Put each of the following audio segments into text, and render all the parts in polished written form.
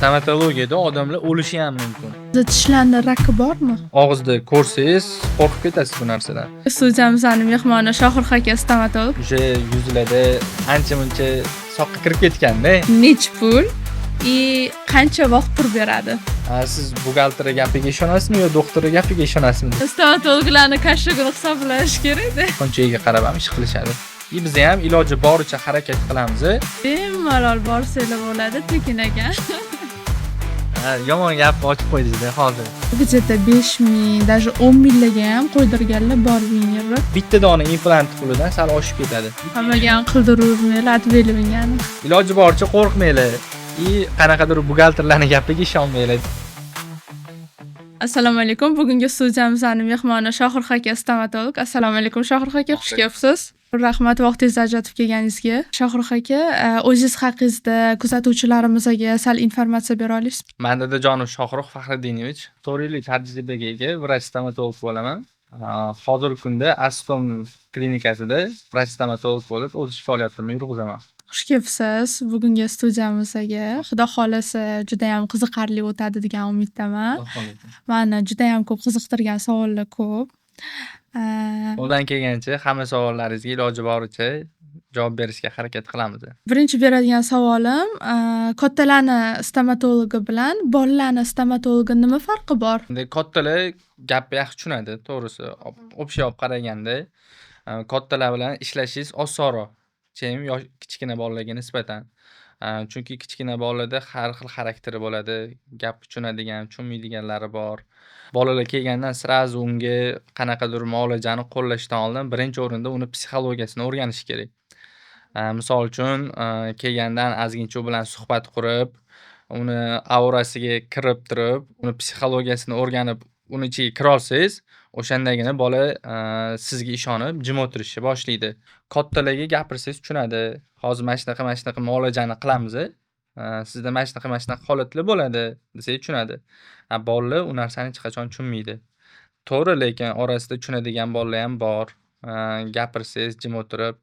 Stomatologiyada odamlar o'lishi ham mumkin. Tishlarni raki bormi? Og'izda ko'rsangiz qo'rqib ketasiz bu narsadan. Studiyamizning mehmoni Shohir aka stomatolog. O'sha yuzlarda ancha-muncha soqqa kirib ketganda, Nech pul qancha vaqt turib beradi? siz buxgalter gapiga ishonasizmi yo doktor gapiga ishonasizmi? Stomatologlarni kashragini hisoblash kerak-da. Qanchaga qarab ham ish qilishadi. Biz ham iloji boricha harakat qilamiz. Bemalol borsanglar bo'ladi, Tekin aka. Yomon gap ochib qo'ydingiz-da hozir. Где-то 5000, даже 10 minglarga ham qo'ydirganlar bor vingerni. Bitta dona implant pulidan sal oshib ketadi. Hammaga ham qildiruvmaylar, atvelingani. Iloji boricha qo'rqmanglar. Qanaqadir buxgalterlarning gapiga ishonmanglar. Assalomu alaykum. Bugungi studiyamizning mehmoni Shohir aka stomatolog. Assalomu alaykum Shohir aka, xush kelibsiz. Rahmat vaqtingizni ajratib kelganingizga. Shohir aka, o'zingiz haqingizda kuzatuvchilarimizga sal informatsiya bera olasizmi? Men Dadajonov Shohruh Faxriddinovich 4 yillik tajribaga ega vrach stomatolog bo'laman. Hozirgi kunda Aston klinikasida vrach stomatolog bo'lib o'z ish faoliyatimni yurg'izaman. Xush kelibsiz bugungi studiyamizga. Xudo xolasa juda ham qiziqarli o'tadi degan umiddaman. Meni juda ham ko'p qiziqtirgan savollar ko'p. Qo'ldan kelgancha hamma savollaringizga iloji boricha javob berishga harakat qilamiz. Birinchi beradigan savolim, kattalarni stomatologi bilan bolalarni stomatologi nima farqi bor? Endi kattalar gapni yaxshi tushunadi, to'g'risi. Общий olib qaraganda, kattalar bilan ishlashingiz osonroq. Kichkina bolalarga nisbatan. Chunki kichkina bolalarda har xil xarakteri bo'ladi, gap tushunadigan, tushunmaydiganlari bor. Bolalar kelgandan sirazu unga qanaqadir muolajani qo'llashdan oldin birinchi o'rinda uni psixologiyasini o'rganish kerak. Misol uchun, kelgandan ozgincha u bilan suhbat qurib, uni aurasiga kirib turib, uni psixologiyasini o'rganib, uni ichiga kira olsangiz, o'shandagina bola sizga ishonib jim o'tirishni boshlaydi. Kattalarga gapirsangiz tushunadi. Hozir mana shunaqa muolajani qilamiz. Sizda mana shunaqa holatlar bo'ladi desangiz tushunadi. Bolalar u narsani hech qachon tushunmaydi. To'g'ri, lekin orasida tushunadigan bolalar ham bor. Gapirsangiz jim o'tirib,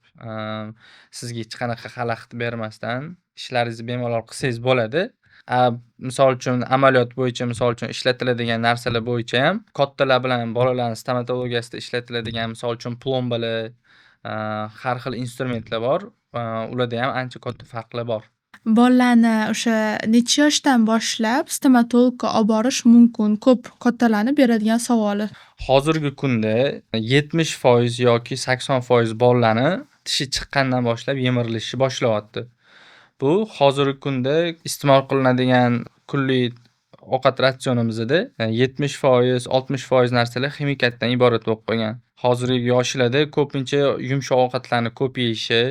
sizga hech qanaqa xalaqit bermasdan ishlaringizni bemalol qilsangiz bo'ladi. Misol uchun amaliyot bo'yicha, misol uchun ishlatiladigan narsalar bo'yicha ham kattalar bilan bolalarning stomatologiyasida ishlatiladigan, misol uchun plombalar, har xil instrumentlar bor. Ularda ham ancha katta farqlar bor. Bolalarni o'sha necha yoshdan boshlab stomatologga olib borish mumkin? Ko'p kattalarni beradigan savoli. Hozirgi kunda 70% yoki 80% bolalarni tishi chiqqandan boshlab yemirilishi boshlayapti. Bu hozirgi kunda iste'mol qilinadigan kunlik ovqat ratsionimizda 70%, 60% narsalar ximikatdan iborat bo'lib qolgan. Hozirgi yoshlarda ko'pincha yumshoq ovqatlarni ko'p yeyishi,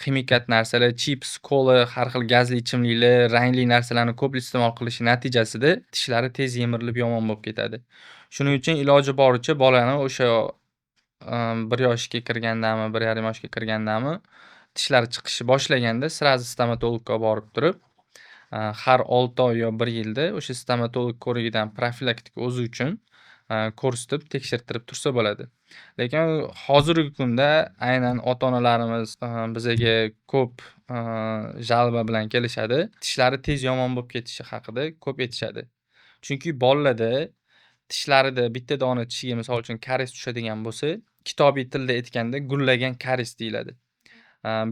ximikat narsalar, chips, kola, har xil gazli ichimliklar, rangli narsalarni ko'p iste'mol qilishi natijasida tishlari tez yemirilib yomon bo'lib ketadi. Shuning uchun iloji boricha bolani o'sha 1 yoshga kirgandami, 1,5 yoshga kirgandami tishlari chiqishni boshlaganda sirazi stomatologga olib borib turib, har 6 oy yo 1 yilda o'sha stomatolog ko'rigidan profilaktika o'zi uchun ko'rsatib, tekshirtirib tursa bo'ladi. Lekin hozirgi kunda aynan ota-onalarimiz bizga ko'p jalba bilan kelishadi. Tishlari tez yomon bo'lib ketishi haqida ko'p aytishadi. Chunki bolalarda tishlarida bitta dona tishiga misol uchun karies tushadigan bo'lsa, kitobiy tilda aytganda gullagan karies deyiladi.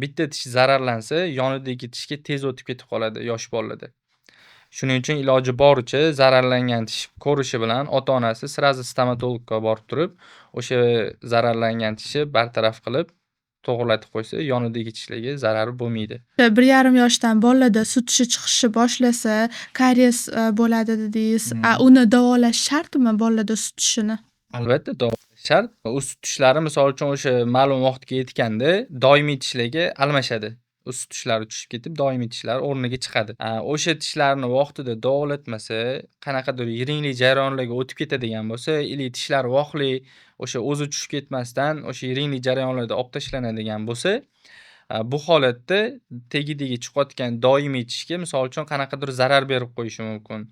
Bitta tish zararlansa, yonidagi tishga tez o'tib ketib qoladi yosh bolalarda. Shuning uchun iloji boricha zararlangan tish ko'rishi bilan ota-onasi sirazi stomatologga borib turib, o'sha zararlangan tishni bartaraf qilib, to'g'rilatib qo'ysa, yonidagi tishlarga zarari bo'lmaydi. 1,5 yoshdan bolalarda sut tishi chiqishni boshlasa, karies bo'ladi dedingiz. Uni davolash shartmi bolalarda sut tishini? Albatta davolash shart. U sut tishlari misol uchun o'sha ma'lum vaqtga yetganda doimiy tishlarga almashadi. U sut tishlari tushib ketib, doimiy tishlar o'rniga chiqadi. O'sha tishlarni vaqtida davolatmasa, qanaqadir yiringli jarayonlarga o'tib ketadigan bo'lsa, tishlar voqli o'sha o'zi tushib ketmasdan, o'sha yiringli jarayonlarda olib tashlanadigan bo'lsa, bu holatda tegi chiqayotgan doimiy tishga misol uchun qanaqadir zarar berib qo'yishi mumkin.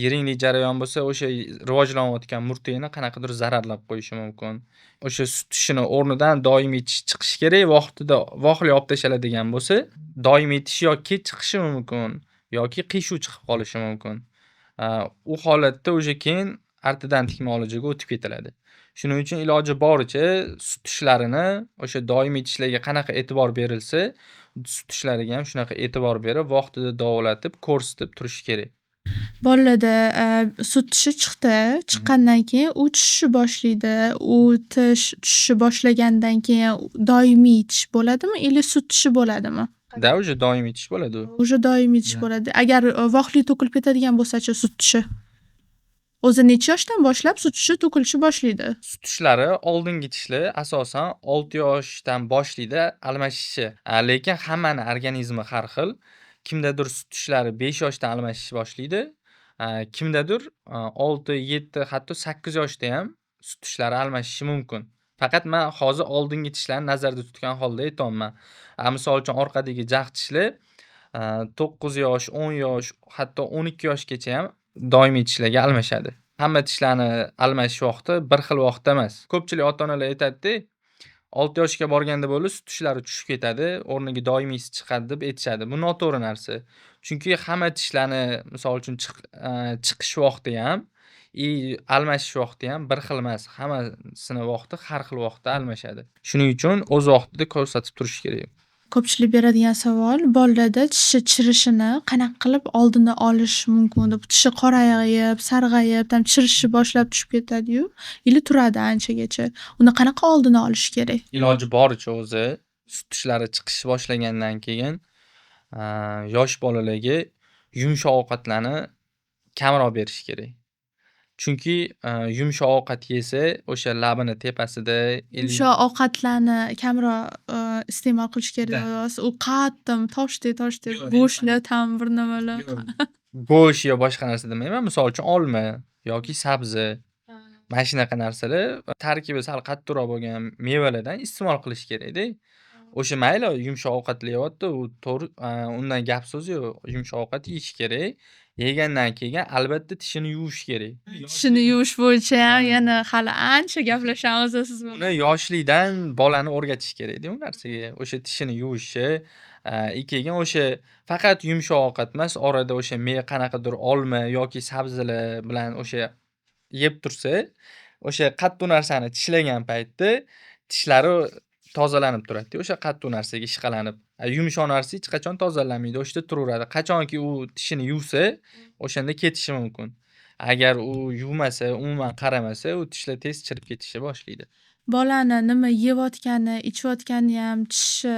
Yiringli jarayon bo'lsa, o'sha rivojlanayotgan murtayni qanaqadir zararlab qo'yishi mumkin. O'sha sut tishini o'rnidan doimiy tish chiqishi kerak, vaqtida voqli olib tashladigan bo'lsa, doimiy tish yo kech chiqishi mumkin, yoki qiyshuv chiqib qolishi mumkin. U holatda o'sha keyin ortodontik muolajaga o'tib ketiladi. Shuning uchun iloji boricha sut tishlarini o'sha doimiy tishlarga qanaqa e'tibor berilsa, sut tishlariga ham shunaqa e'tibor berib, vaqtida davolatib, ko'rsatib turish kerak. Bolada sut tishi chiqdi. Chiqqandan keyin u tushishni boshlaydi. U tish tushishni boshlagandan keyin doimiy tish bo'ladimi или sut tishi bo'ladimi? Da уже doimiy tish bo'ladi u. Уже doimiy tish bo'ladi. Agar voqli to'kilib ketadigan bo'lsa-chi sut tishi? O'zi necha yoshdan boshlab sut tishi to'kilishni boshlaydi? Sut tishlari oldingi tishlar asosan 6 yoshdan boshlaydi almashishi. Lekin hammani organizmi har xil. Kimdadir sut tishlari 5 yoshdan almashishni boshlaydi. Kimdadir 6, 7, hatto 8 yoshda ham sut tishlari almashishi mumkin. Faqat men hozir oldingi tishlarni nazarda tutgan holda aytyapman. Misol uchun orqadagi jag' tishlar 9 yosh, 10 yosh, hatto 12 yoshgacha ham doimiy tishlarga almashadi. Hamma tishlarni almashish vaqti bir xil vaqtda emas. Ko'pchilik ota-onalar aytadi-da, 6 yoshga borganda bo'lib sut tishlari tushib ketadi, o'rniga doimiysi chiqadi deb aytishadi. Bu noto'g'ri narsa. Chunki hamma tishlarni misol uchun chiqish vaqti ham almashish vaqti ham bir xil emas. Hammasini vaqti har xil vaqtda almashadi. Shuning uchun o'z vaqtida ko'rsatib turish kerak. Ko'pchilik beradigan savol, bolada tishi chirishini qanaqa qilib oldini olish mumkin deb. Tishi qorayib, sarg'ayib, tam chirishni boshlab tushib ketadi-yu, или turadi anchagacha. Uni qanaqa oldini olish kerak? Iloji boricha o'zi sut tishlari chiqishni boshlagandan keyin yosh bolalarga yumshoq ovqatlarni kamroq berish kerak. Chunki yumshoq ovqat yesa, o'sha labini tepasida Yumshoq ovqatlarni kamroq iste'mol qilish kerak emas. U qattiq toshdek Yo'q, go'shtli tam bir nimalar. go'sht yo boshqa narsa demayman. Misol uchun olma yoki sabzi, mana shunaqa narsalar tarkibi sal qattiqroq bo'lgan mevalardan iste'mol qilish kerak-da. O'sha mayli yumshoq ovqatlar yeyapti, u to'g'ri, undan gap so'z yo'q. Yumshoq ovqat yeyish kerak. Yegandan keyin albatta tishini yuvish kerak. Tishini yuvish bo'yicha ham yana hali ancha gaplashamiz siz bilan. Uni yoshlikdan bolani o'rgatish kerak-da u narsaga. O'sha tishini yuvishi, keyin o'sha faqat yumshoq ovqat emas, orada o'sha qanaqadir olma yoki sabzilar bilan o'sha yeb tursa, o'sha qattiq narsani tishlagan paytda tishlari tozalanib turadi-da, o'sha qattiq narsaga ishqalanib. Yumshoq narsa hech qachon tozalanmaydi, o'sha yerda turaveradi. Qachonki u tishini yuvsa, o'shanda ketishi mumkin. Agar u yuvmasa, umuman qaramasa, u tishlar tez chirib ketishni boshlaydi. Bolani nima yeyotgani, ichayotgani ham tishi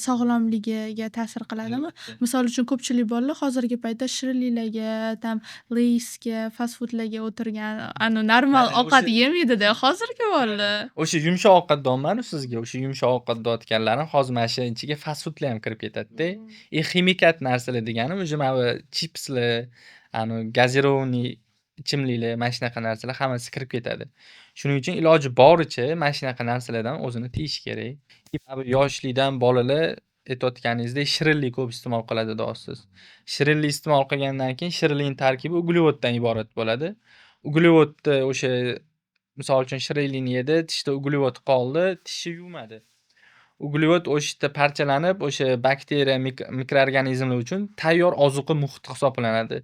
sog'lomligiga ta'sir qiladimi? Misol uchun ko'pchilik bolalar hozirgi paytda shirinliklarga, tam Laysga, fast foodlarga o'tirgan, normal Mana ovqat o'sha- yemaydi-da hozirgi bolalar. O'sha yumshoq ovqat deyapman-ku sizga. O'sha yumshoq ovqat deyotganlarim hozir mana shu ichiga fast foodlar ham kirib ketadi-da. Ximikat narsalar deganim o'sha mana bu chipslar, gazirованный ichimliklar, mana shunaqa narsalar hammasi kirib ketadi. Shuning uchun iloji boricha mana shunaqa narsalardan o'zini tiyish kerak. Mana bu yoshlikdan bolalar aytayotganingizdek shirinlik ko'p iste'mol qiladi deyapsiz. Shirinlik iste'mol qilgandan keyin shirinlikning tarkibi uglevoddan iborat bo'ladi. Uglevodni o'sha misol uchun shirinlikni yedi, tishda uglevod qoldi, tishni yuvmadi. Uglevod o'sha yerda parchalanib, o'sha bakteriya, mikroorganizmlar uchun tayyor ozuqa muhiti hisoblanadi.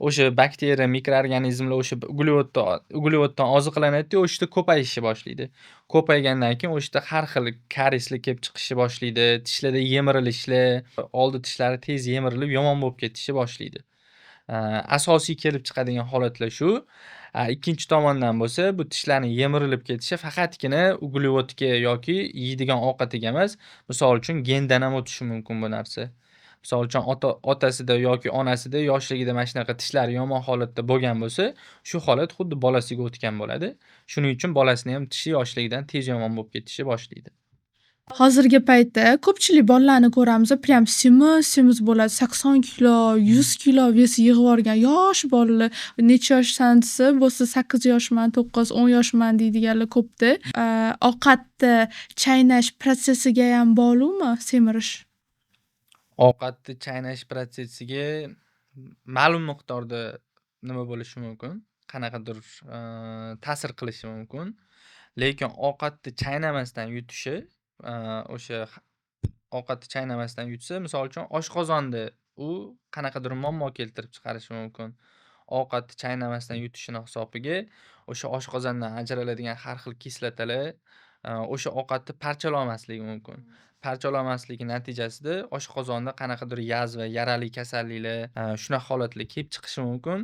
O'sha bakteriya, mikroorganizmlar o'sha uglevoddan oziqlanadi-yu, o'sha yerda ko'payishni boshlaydi. Ko'paygandan keyin o'sha yerda har xil karislar kelib chiqishni boshlaydi. Tishlarda yemirilishlar, oldi tishlari tez yemirilib, yomon bo'lib ketishni boshlaydi. Asosiy kelib chiqadigan holatlar shu. Ikkinchi tomondan bo'lsa, bu tishlarning yemirilib ketishi faqatgina uglevodga yoki yeydigan ovqatiga emas, misol uchun gendan ham o'tishi mumkin bu narsa. Misol uchun otasida yoki onasida yoshligida mana shunaqa tishlari yomon holatda bo'lgan bo'lsa, shu holat xuddi bolasiga o'tgan bo'ladi. Shuning uchun bolasini ham tishi yoshligidan tez yomon bo'lib ketishni boshlaydi. Hozirgi paytda ko'pchilik bolalarni ko'ramiz, prям semiz bo'ladi. 80 kilo, 100 kilo vesi yig'ib yosh bolalar. Necha yoshsan desa, bo'lsa 8 yoshman, 9, 10 yoshman deydiganlar ko'pda. Ovqatni chaynash protsessiga ham bog'liqmi semirish? Ovqatni chaynash protsessiga ma'lum miqdorda nima bo'lishi mumkin, qanaqadir ta'sir qilishi mumkin. Lekin ovqatni chaynamasdan yutishi, o'sha ovqatni chaynamasdan yutsa, misol uchun oshqozonda u qanaqadir muammo keltirib chiqarishi mumkin. Ovqatni chaynamasdan yutishini hisobiga o'sha oshqozondan ajraladigan har xil kislotalar o'sha ovqatni parchalolmasligi mumkin. Parchalolmasligi natijasida oshqozonda qanaqadir yazva, yarali kasalliklar, shunaqa holatlar kelib chiqishi mumkin.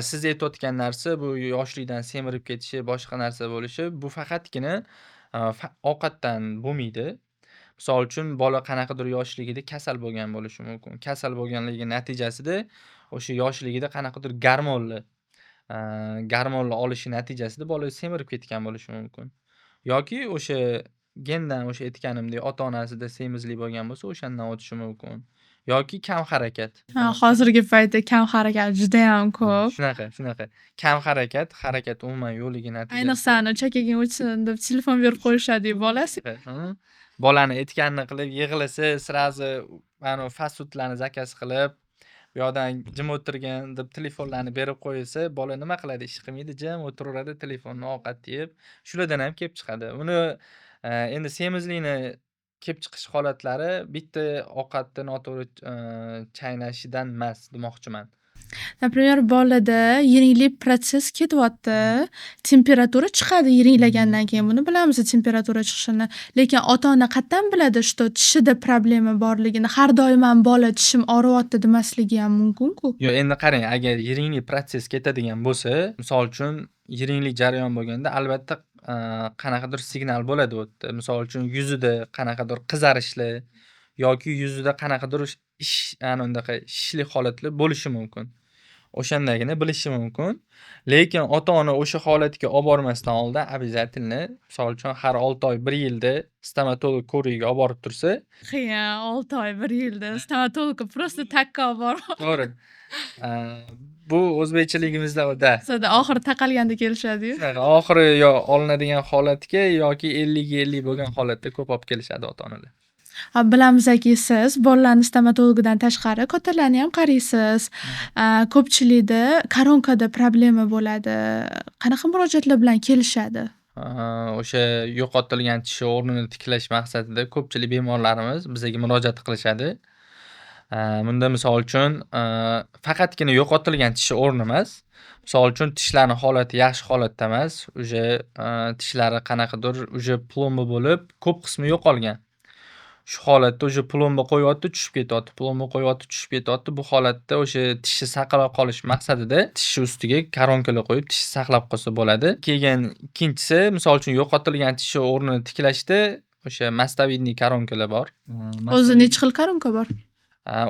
Siz aytayotgan narsa bu yoshlikdan semirib ketishi, boshqa narsa bo'lishi, bu faqatgina ovqatdan bo'lmaydi. Misol uchun bola qanaqadir yoshligida kasal bo'lgan bo'lishi mumkin. Kasal bo'lganligi natijasida o'sha yoshligida qanaqadir gormonlar olishi natijasida bola semirib ketgan bo'lishi mumkin. Yoki o'sha gendan o'sha aytganimdek ota-onasida semizlik bo'lgan bo'lsa, o'shandan o'tishi mumkin. Yoki kam harakat. Hozirgi paytda kam harakat judayam ko'p. Shunaqa. Kam harakat, harakat umuman yo'qligi natijasida. Ayniqsa chakaging o'tsin deb telefon berib qo'yishadi-yu bolasi. Bolani aytganini qilib yig'lasa, srazi mana fast foodlarni zakaz qilib, bu yoqdan jim o'tirgin deb telefonlarni berib qo'yilsa, bola nima qiladi? Ish qilmaydi, jim o'tiraveradi, telefonni ovqat yeb. Shulardan ham kelib chiqadi. Uni endi semizlikni kelib chiqish holatlari bitta ovqatni noto'g'ri chaynashidan emas demoqchiman. Например, bolada yiringlik protsess ketyapti. Temperatura chiqadi yiringlagandan keyin. Buni bilamiz temperatura chiqishini. Lekin ota-ona qayerdan biladi, что tishida problema borligini? Har doim ham bola tishim og'riyapti demasligi ham mumkin-ku. Yo'q, endi qarang, agar yiringlik protsess ketadigan bo'lsa, misol uchun yiringlik jarayon bo'lganda albatta qanaqadir signal bo'ladi u yerda. Misol uchun yuzida qanaqadir qizarishlar yoki yuzida qanaqadir ana undaqa shishlik holatlar bo'lishi mumkin. O'shandagina bilishi mumkin. Lekin ota-ona o'sha holatga olib bormasdan oldin обязательно, misol uchun har 6 oy, 1 yilda stomatolog ko'rigiga olib borib tursa, Qiyin, 6 oy, 1 yilda stomatologga просто takka olib borib. to'g'ri. Bu o'zbekchiligimizda uda. Sada oxiri taqalganda kelishadi-yu. Oxiri yo olinadigan holatga yoki 50-50 bo'lgan holatda ko'p olib kelishadi ota-onalar. Bilamizki, siz bolalarni stomatologidan tashqari kattalarni ham qaraysiz. Ko'pchilikda koronkada problema bo'ladi. Qanaqa murojaatlar bilan kelishadi? O'sha yo'qotilgan tishi o'rnini tiklash maqsadida ko'pchilik bemorlarimiz bizga murojaat qilishadi. Bunda misol uchun faqatgina yo'qotilgan tishi o'rni emas. Misol uchun tishlarning holati yaxshi holatda emas. Uje tishlari qanaqadir uje plomba bo'lib, ko'p qismi yo'qolgan. Shu holatda o'sha plomba qo'yyapti, tushib ketyapti, plomba qo'yyapti, tushib ketyapti. Bu holatda o'sha tishni saqlab qolish maqsadida tishni ustiga koronkalar qo'yib tishni saqlab qolsa bo'ladi. Keyin ikkinchisi, misol uchun yo'qotilgan tishi o'rnini tiklashda o'sha mostavidniy koronkalar bor. O'zi necha xil koronka bor?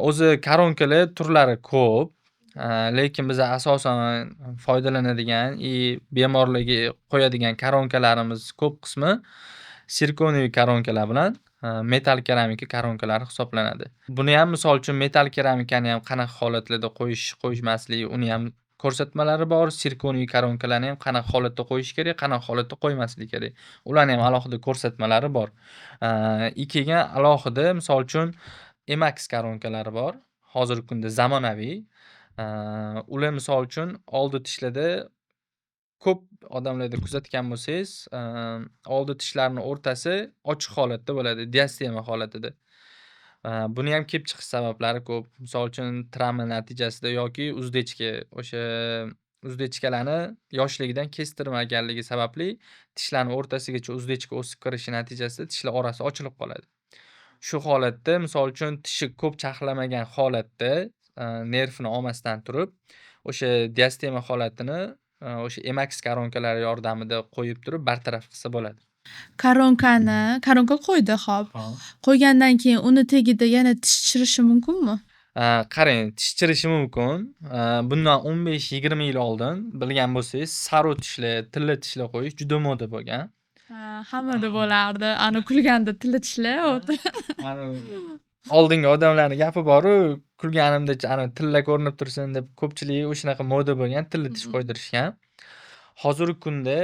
O'zi koronkalar turlari ko'p. Lekin biz asosan foydalanadigan bemorlarga qo'yadigan koronkalarimiz ko'p qismi sirkoniy koronkalar bilan metal keramika koronkalari hisoblanadi. Buni ham misol uchun metal keramikani ham qanaqa holatlarda qo'yishmaslik, uni ham ko'rsatmalari bor. Sirkoniy koronkalarni ham qanaqa holatda qo'yish kerak, qanaqa holatda qo'ymaslik kerak. Ularning ham alohida ko'rsatmalari bor. Keyin alohida misol uchun Emax koronkalari bor. Hozirgi kunda zamonaviy. Ular misol uchun oldi tishlarda ko'p odamlarda kuzatgan bo'lsangiz, oldi tishlarning o'rtasi ochiq holatda bo'ladi, diastema holatida. Buni ham kelib chiqish sabablari ko'p. Misol uchun travma natijasida yoki uzdechka, o'sha uzdechkalarni yoshligidan kestirmaganligi sababli tishlarning o'rtasigacha uzdechka o'sib kirishi natijasida tishlar orasi ochilib qoladi. Shu holatda misol uchun tishi ko'p chaqlamagan holatda nervni olmasdan turib, o'sha diastema holatini o'sha Emax koronkalari yordamida qo'yib turib bartaraf qilsa bo'ladi. Koronka qo'ydi, xo'p. Qo'ygandan keyin uni tagida yana tish chirishi mumkinmi? Qarang, tish chirishi mumkin. Bundan 15-20 yil oldin bilgan bo'lsangiz, saru tishlar, tilla tishlar qo'yish juda moda bo'lgan. Hammada bo'lardi. Ana kulganda tilla tishlar. Oldingi odamlarning gapi bor-ku, kulganimda ana tilla ko'rinib tursin deb ko'pchilik o'shanaqa moda bo'lgan tilla tish qo'ydirishgan. Hozirgi kunda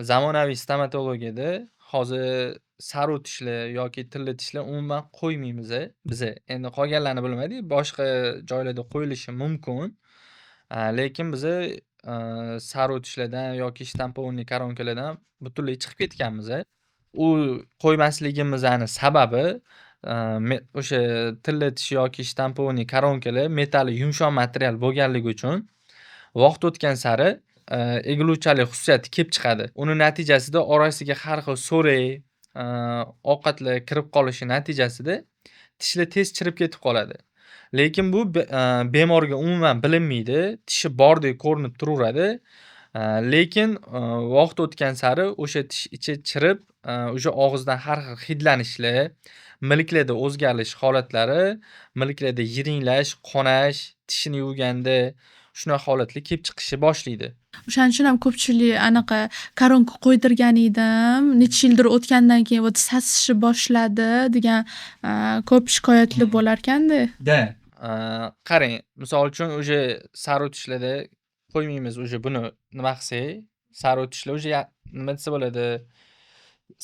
zamonaviy stomatologiyada hozir saru tishlar yoki tilla tishlar umuman qo'ymaymiz biz. Endi qolganlarni bilmaydi, boshqa joylarda qo'yilishi mumkin. Lekin biz saru tishlardan yoki shtamponli koronkalardan butunlay chiqib ketganmiz. U qo'ymasligimizning sababi o'sha tilla tish yoki shtampovniy koronkalar metall yumshoq material bo'lganligi uchun vaqt o'tgan sari egiluvchanlik xususiyati kelib chiqadi. Uni natijasida orasiga har xil so'rik, ovqatlar kirib qolishi natijasida tishlar tez chirib ketib qoladi. Lekin bu bemorga umuman bilinmaydi. Tishi bordek ko'rinib turaveradi. Lekin vaqt o'tgan sari o'sha tish ichi chirib, o'sha og'izdan har xil hidlanishlar, milklarda o'zgarish holatlari, milklarda yiringlash, qonash, tishini yuvganda shunaqa holatlar kelib chiqishni boshlaydi. O'shaning uchun ham ko'pchilik anaqa koronka qo'ydirgan edim, necha yildir o'tgandan keyin вот sasishni boshladi degan ko'p shikoyatlar bo'larkanda. Qarang, misol uchun o'sha sari o'tishlarda qo'ymaymiz o'sha buni nima qilsak, sari o'tishlar o'sha nima desa bo'ladi,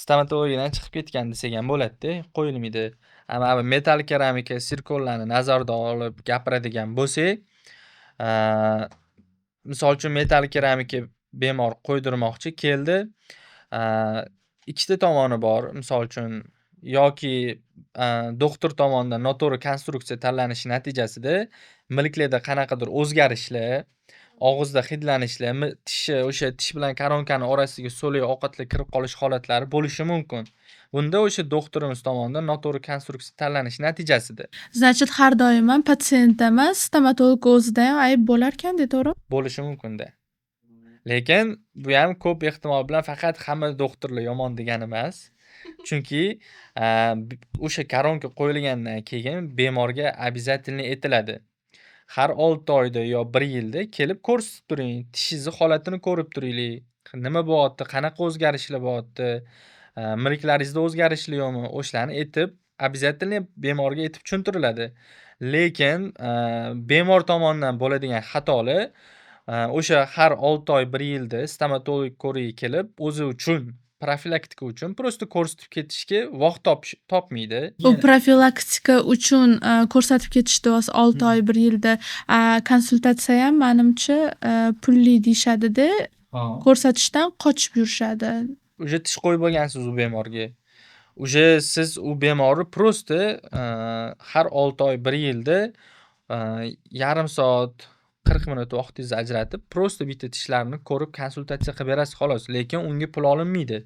stomatologiyadan chiqib ketgan desak ham bo'ladi-da, qo'yilmaydi. Ammo metall keramika, sirkonlarni nazarda olib gapiradigan bo'lsak, misol uchun metall keramika bemor qo'ydirmoqchi keldi. Ikkita tomoni bor. Misol uchun yoki doktor tomonidan noto'g'ri konstruksiya tanlanishi natijasida milklarda qanaqadir o'zgarishlar, og'izda hidlanishlar, o'sha tish bilan koronkani orasiga so'lik ovqatlar kirib qolish holatlari bo'lishi mumkin. Bunda o'sha doktorimiz tomonidan noto'g'ri konstruksiya tanlanishi natijasida Значит, har doim ham patsiyentda emas, stomatolog o'zida ham ayb bo'larkan-da, to'g'ri? bo'lishi mumkin-da. Lekin bu ham ko'p ehtimol bilan faqat hamma doktorlar yomon degani emas. Chunki o'sha koronka qo'yilgandan keyin bemorga обязательно aytiladi. Har 6 oyda yo 1 yilda kelib ko'rsatib turing, tishingizni holatini ko'rib turaylik. Nima bo'lyapti, qanaqa o'zgarishlar bo'lyapti, milklaringizda o'zgarishlar yo'qmi, o'shalarni aytib, обязательно bemorga aytib tushuntiriladi. Lekin bemor tomonidan bo'ladigan xatolar o'sha har 6 oy 1 yilda stomatolog ko'rigiga kelib, o'zi uchun profilaktika uchun prosta ko'rsatib ketishga vaqt topmaydi. Bu profilaktika uchun ko'rsatib ketishdi 6 oy 1 yilda. Konsultatsiya ham menimcha pulli deyishadi-da, ko'rsatishdan qochib yurishadi. O'sha tish qo'yib bo'lgansiz u bemorga. O'sha siz u bemorni prosta har 6 oy 1 yilda yarim soat 40 minut vaqtingizni ajratib, prosta bitta tishlarini ko'rib konsultatsiya qilib berasiz xolos, lekin unga pul olinmaydi.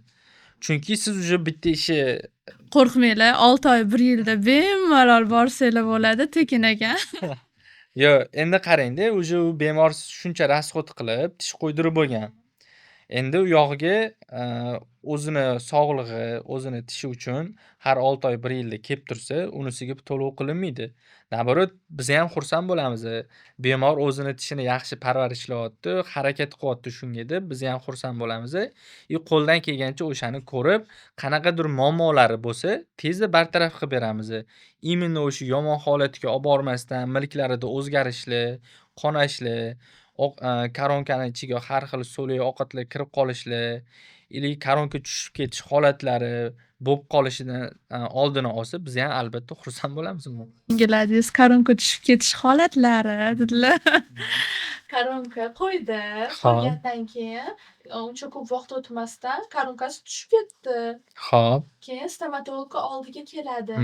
Chunki siz o'sha bitta ishi Qo'rqmanglar, 6 oy 1 yilda bemalol borsanglar bo'ladi, tekin ekan. Yo, endi qarang-da, o'sha u bemor shuncha rasxod qilib tish qo'ydirib bo'lgan. Endi u yog'iga o'zini sog'lig'i, o'zini tishi uchun har 6 oy 1 yilda kelib tursa, unisiga to'lov qilinmaydi. Naborot, biz ham xursand bo'lamiz. Bemor o'zini tishini yaxshi parvarishlayapti, harakat qilyapti shunga deb biz ham xursand bo'lamiz. Qo'ldan kelgancha o'shani ko'rib, qanaqadir muammolari bo'lsa, tezda bartaraf qilib beramiz. Именно o'sha yomon holatga olib bormasdan, milklarida o'zgarishlar, qonashlar, koronkani ichiga har xil so'lik ovqatlar kirib qolishlar, koronka tushib ketish holatlari bo'lib qolishidan oldini olsa, biz ham albatta xursand bo'lamiz. Ingiladingiz, koronka tushib ketish holatlari dedilar. Koronka qo'ydi, qo'ygandan keyin uncha ko'p vaqt o'tmasdan koronkasi tushib ketdi. Xo'p. Keyin stomatologga oldiga keladi.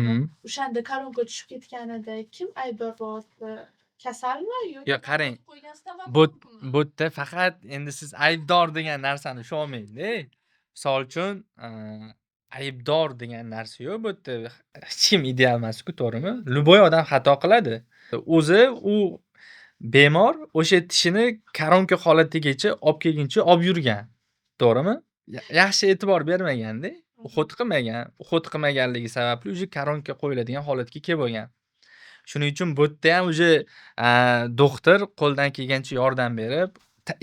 O'shanda koronka tushib ketganida kim aybdor bo'lyapti? Kasalmi yoki Yo, qarang. qo'ygan stomatologmi? Bu yerda faqat endi siz aybdor degan narsani usholmang-da. Misol uchun aybdor degan narsa yo'q bu yerda. Hech kim ideal emas-ku, to'g'rimi? Любой odam xato qiladi. O'zi u bemor o'sha tishini koronka holatigacha olib kelguncha olib yurgan. To'g'rimi? Yaxshi e'tibor bermagan-da. Uxut qilmagan. Uxut qilmaganligi sababli o'sha koronka qo'yiladigan holatga kelib bo'lgan. Shuning uchun bu yerda ham o'sha doktor qo'ldan kelgancha yordam berib,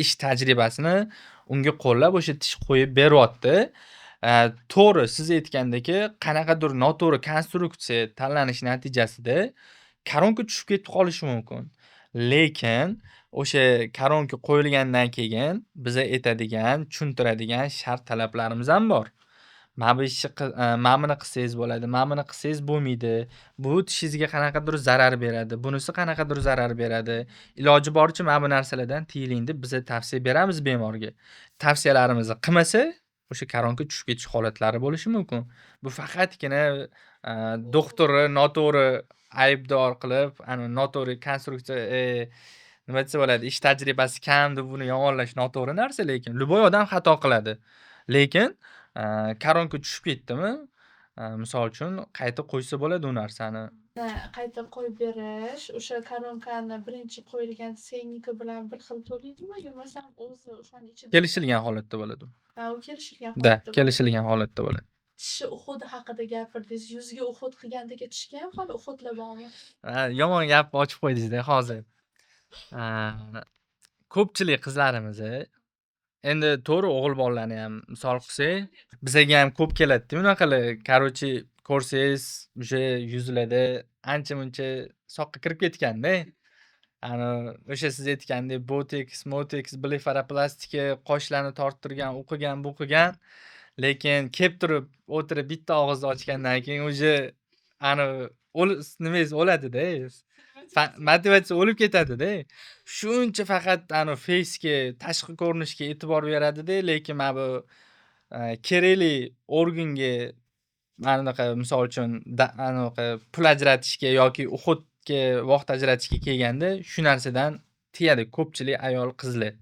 ish tajribasini unga qo'llab o'sha tish qo'yib beryapti. To'g'ri, siz aytgandek, qanaqadir noto'g'ri konstruksiya tanlanish natijasida koronka tushib ketib qolishi mumkin. Lekin o'sha koronka qo'yilgandan keyin biza aytadigan, tushuntiradigan shart talablarimiz ham bor. Mana bu ishni mana buni qilsangiz bo'ladi, mana buni qilsangiz bo'lmaydi. Bu tishingizga qanaqadir zarar beradi, bunisi qanaqadir zarar beradi. Iloji boricha mana bu narsalardan tiyiling deb biz tavsiya beramiz bemorga. Tavsiyalarimizni qilmasa, o'sha koronka tushib ketish holatlari bo'lishi mumkin. Bu faqatgina doktori noto'g'ri aybdor qilib, noto'g'ri konstruksiya nima desa bo'ladi, ish tajribasi kam deb buni yomonlash noto'g'ri narsa, lekin любой odam xato qiladi. Lekin koronka tushib ketdimi, misol uchun qayta qo'ysa bo'ladi u narsani. Qayta qo'yib berish, o'sha koronkani birinchi qo'yilgan seynniki bilan bir xil to'laydimi yo masalan o'zi o'shani ichida Kelishilgan holatda bo'ladi. u kelishilgan Da, holatda bo'ladi. kelishilgan holatda bo'ladi. Tishi uhudi haqida gapirdingiz. Yuziga uhud qilgandagi tishga ham hali uhudlar bormi? Yomon gap ochib qo'ydingiz-da hozir. Ko'pchilik qizlarimiz endi to'g'ri o'g'il bolalarni ham misol qilsak, bizaga ham ko'p keladi-da unaqalar. Короче, ko'rsangiz o'sha yuzlarda ancha-muncha soqqa kirib ketganda. O'sha siz aytgandek boteks, blefaroplastika, qoshlarni torttirgan, u qilgan, bu qilgan. Lekin kelib turib, o'tirib bitta og'izni ochgandan keyin o'sha nimangiz o'ladida. Motivatsiya o'lib ketadi-da. Shuncha faqat face'ga, tashqi ko'rinishga e'tibor beradida, lekin mana bu kerakli organga mana bunaqa misol uchun anaqa pul ajratishga yoki uxudga vaqt ajratishga kelganda shu narsadan tiyadi ko'pchilik ayol qizlar.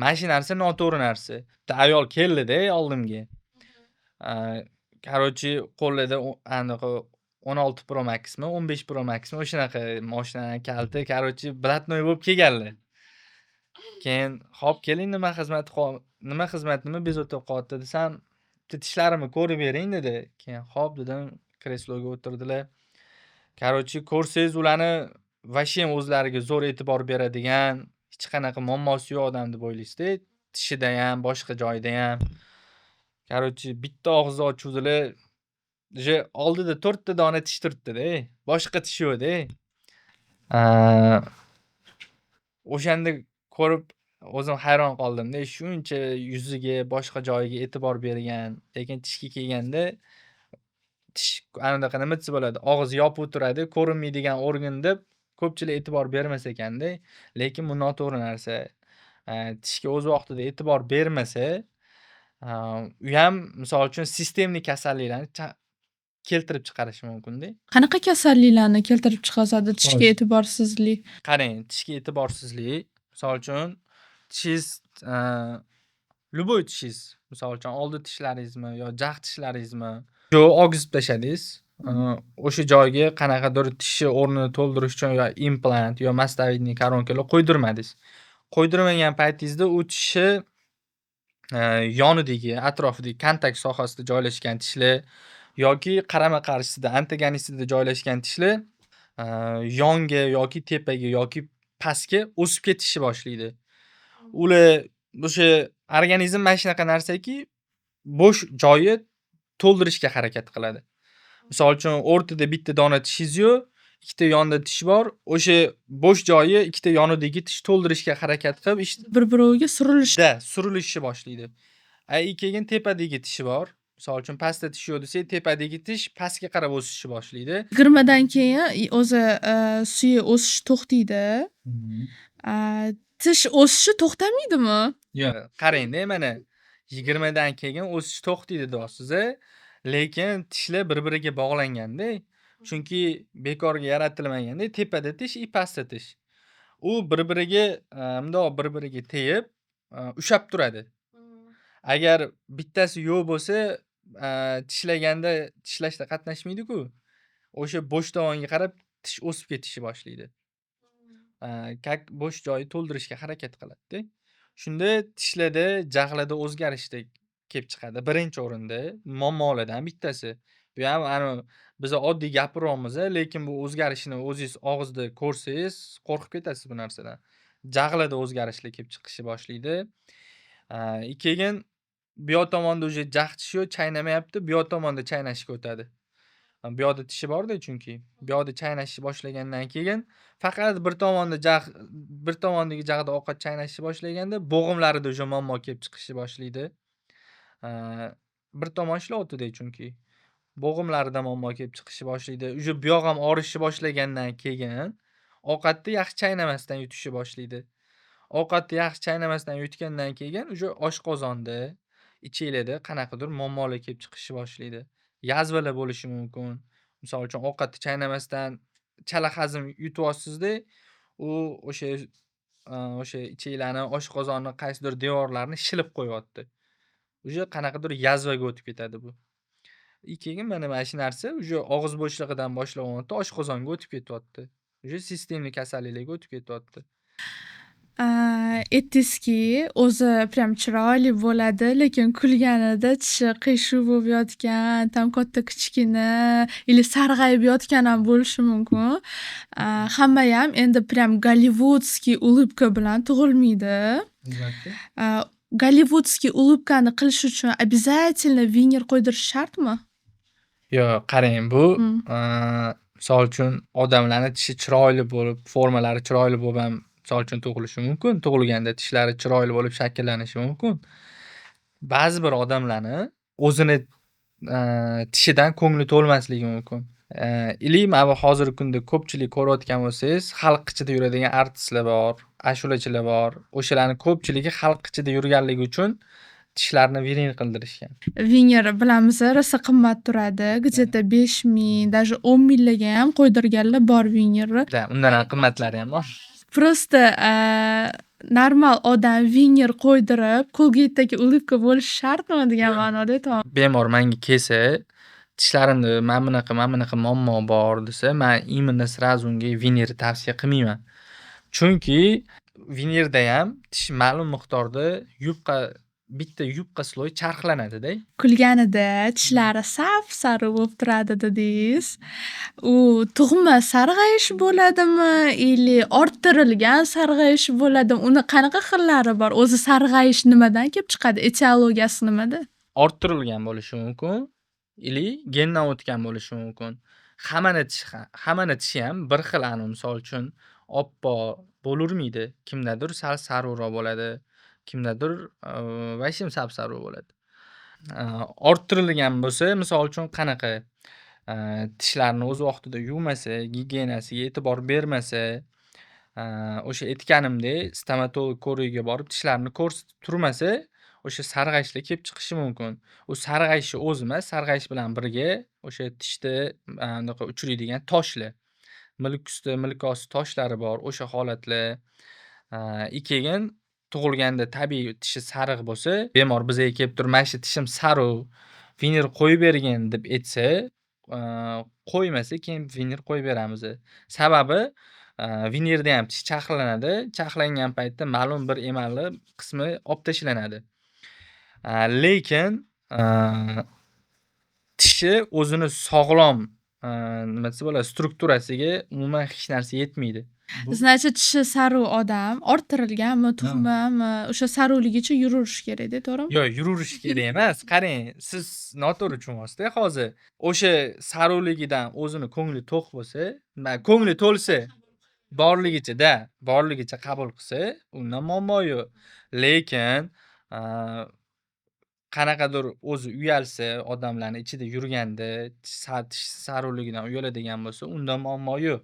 Mana shu narsa noto'g'ri narsa. Bitta ayol keldi-da oldimga. Короче, qo'lida anaqa 16 Pro Maxmi, 15 Pro Maxmi o'shanaqa mashinaning kaliti, короче, blatnoy bo'lib kelganlar. Keyin, "Xo'p, keling, nima xizmatnimi bezovta qilyapti" desam, "Bitta tishlarimni ko'rib bering" dedi. Keyin, "Xo'p" dedim, kresloga o'tirdilar. Короче, ko'rsangiz ularni vashim o'zlariga zo'r e'tibor beradigan, hech qanaqa muammosi yo'q odam deb o'ylaysiz-da. Tishida ham, boshqa joyida ham. Короче, bitta og'izni ochuvdilar. O'sha oldida 4 ta dona tish turibdi-da. Boshqa tish yo'q-da. O'shanda ko'rib o'zim hayron qoldim-da. Shuncha yuziga, boshqa joyiga e'tibor bergan, lekin tishga kelganda tish anaqa nima desa bo'ladi, og'iz yopib turadi, ko'rinmaydigan organ deb ko'pchilik e'tibor bermas ekanda. Lekin bu noto'g'ri narsa. Tishga o'z vaqtida e'tibor bermasa, u ham misol uchun sistemik kasalliklarni keltirib chiqarishi mumkin-da. Qanaqa kasalliklarni keltirib chiqaradi tishga e'tiborsizlik? Qarang, tishga e'tiborsizlik, misol uchun tishingiz, любой tishingiz, misol uchun oldi tishlaringizmi yo jag' tishlaringizmi, shu og'izib tashladingiz. O'sha joyga qanaqadir tishni o'rnini to'ldirish uchun yo implant yo mostavidniy koronkalar qo'ydirmadingiz. Qo'ydirmagan paytingizda u tishni yonidagi, atrofidagi kontakt sohasida joylashgan tishlar yoki qarama-qarshisida, antagonistida joylashgan tishlar yonga yoki tepaga yoki pastga o'sib ketishni boshlaydi. Ular o'sha organizm mana shunaqa narsaki, bo'sh joyi to'ldirishga harakat qiladi. Misol uchun, o'rtada bitta dona tishingiz yo'q, ikkita yonida tish bor. O'sha bo'sh joyi ikkita yonidagi tish to'ldirishga harakat qilib, Bir-biriga surilishni boshlaydi. Keyin tepadagi tishi bor. Misol uchun, pastda tish yo'q desak, tepadagi tish pastga qarab o'sishni boshlaydi. 20dan keyin o'zi suyi o'sishi to'xtaydi. Tish o'sishi to'xtamaydimi? Yo'q, qarang-da, mana 20dan keyin o'sish to'xtaydi deyapsiz, lekin tishlar bir-biriga bog'langanda. Chunki bekorga yaratilmaganda, tepada tish, pastda tish. U bir-biriga bundoq bir-biriga tegib, ushab turadi. Agar bittasi yo'q bo'lsa, tishlashda qatnashmaydi-ku. O'sha bo'sh tomonga qarab tish o'sib ketishni boshlaydi. Bo'sh joyi to'ldirishga harakat qiladi-da. Shunda tishlarda, jag'larda o'zgarishlar kelib chiqadi. Birinchi o'rinda muammolardan bittasi. Bu ham biz oddiy gapiryapmiz, lekin bu o'zgarishni o'zingiz og'izda ko'rsangiz, qo'rqib ketasiz bu narsadan. Jag'larda o'zgarishlar kelib chiqishni boshlaydi. Keyin bu yoq tomonda o'sha jag' tishi yo'q, chaynamayapti, bu yoq tomonda chaynashga o'tadi. Bu yoqda tishi bor-da chunki. Bu yoqda chaynashni boshlagandan keyin faqat bir tomondagi jag'da ovqat chaynashni boshlaganda bo'g'imlarida o'sha muammo kelib chiqishni boshlaydi. Bir tomon ishlayapti-da chunki. Bo'g'imlarida muammo kelib chiqishni boshlaydi. O'sha bu yoq ham og'rishni boshlagandan keyin ovqatni yaxshi chaynamasdan yutishni boshlaydi. Ovqatni yaxshi chaynamasdan yutgandan keyin o'sha oshqozonda ichinglarda qanaqadir muammolar kelib chiqishni boshlaydi. Yazvalar bo'lishi mumkin. Misol uchun ovqatni chaynamasdan chala hazm yutyapsizda, u o'sha ichinglarni oshqozonni qaysidir devorlarini shilib qo'yyapti. Uje qanaqadir yazvaga o'tib ketadi bu. Keyin mana shu narsa uje og'iz bo'shlig'idan boshlanyapti, oshqozonga o'tib ketyapti. Uje sistemli kasalliklarga o'tib ketyapti. Aytdingizki, o'zi prям chiroyli bo'ladi, lekin kulganida tishi qiyshuv bo'lib yotgan, tam katta kichkina или sarg'ayib yotgan ham bo'lishi mumkin. Hammayam endi prям gollivudskiy улыбка bilan tug'ilmaydi. Gollivudskiy улыбкani qilish uchun обязательно viner qo'ydirish shartmi? Yo'q, qarang, bu misol uchun odamlarni tishi chiroyli bo'lib, formalari chiroyli bo'lib ham misol uchun tug'ilishi mumkin. Tug'ilganda tishlari chiroyli bo'lib shakllanishi mumkin. Ba'zi bir odamlarni o'zini tishidan ko'ngli to'lmasligi mumkin. Ili mana bu hozirgi kunda ko'pchilik ko'rayotgan bo'lsangiz, xalq ichida yuradigan artistlar bor, ashulachilar bor. O'shalarning ko'pchiligi xalq ichida yurganligi uchun tishlarini viner qildirishgan. Viner bilamiz, rosa qimmat turadi. Где-то 5000, даже 10 larga ham qo'ydirganlar bor vinerni. Undan ham qimmatlari ham bor. Просто normal odam viner qo'ydirib, Colgate'dagi улыбка bo'lishi shartmi degan ma'noda aytyapman. Bemor menga kelsa, tishlarimda mana bunaqa muammo bor desa, men именно сразу unga viner tavsiya qilmayman. Chunki vinerda ham tish ma'lum miqdorda bitta yupqa sloy charxlanadi-da. Kulganida tishlari sap-sariq bo'lib turadi dedingiz. U tug'ma sarg'ayish bo'ladimi, или orttirilgan sarg'ayish bo'ladimi? Uni qanaqa xillari bor? O'zi sarg'ayish nimadan kelib chiqadi? Etiologiyasi nimada? Orttirilgan bo'lishi mumkin, ili gendan o'tgan bo'lishi mumkin. Hammani tishi ham bir xil, misol uchun oppoq bo'lavermaydi. Kimdadir sal sariqroq bo'ladi, kimdadir vashim sap-sariq bo'ladi. Orttirilgan bo'lsa, misol uchun qanaqa? Tishlarni o'z vaqtida yuvmasa, gigiyenasiga e'tibor bermasa, o'sha aytganimdek stomatolog ko'rigiga borib tishlarini ko'rsatib turmasa, o'sha sarg'ayishlar kelib chiqishi mumkin. U sarg'ayishni o'zi emas, sarg'ayish bilan birga o'sha tishda bunaqa uchraydigan toshlar, milk usti, milk osti toshlari bor, o'sha holatlar. Keyin tug'ilganda tabiiy tishi sariq bo'lsa, bemor bizga kelib turib, "Mana shu tishim sariq, viner qo'yib bergin" deb aytsa, qo'ymasa keyin viner qo'yib beramiz. Sababi vinerda ham tish charxlanadi. Charxlangan paytda ma'lum bir emalli qismi olib tashlanadi. Lekin tishi o'zini sog'lom nima desa bo'ladi, strukturasiga umuman hech narsa yetmaydi. Значит, tishi sariq odam orttirilganmi, tug'mami, o'sha sariqligicha yuraverish kerak-da, to'g'rimi? Yo'q, yuraverish kerak emas. Qarang, siz noto'g'ri tushunyapsiz-da hozir. O'sha sariqligidan o'zini ko'ngli to'q bo'lsa, ko'ngli to'lsa, borligicha qabul qilsa, undan muammo yo'q. Lekin qanaqadir o'zi uyalsa, odamlarning ichida yurganda, tish sariqligidan uyaladigan bo'lsa, undan muammo yo'q.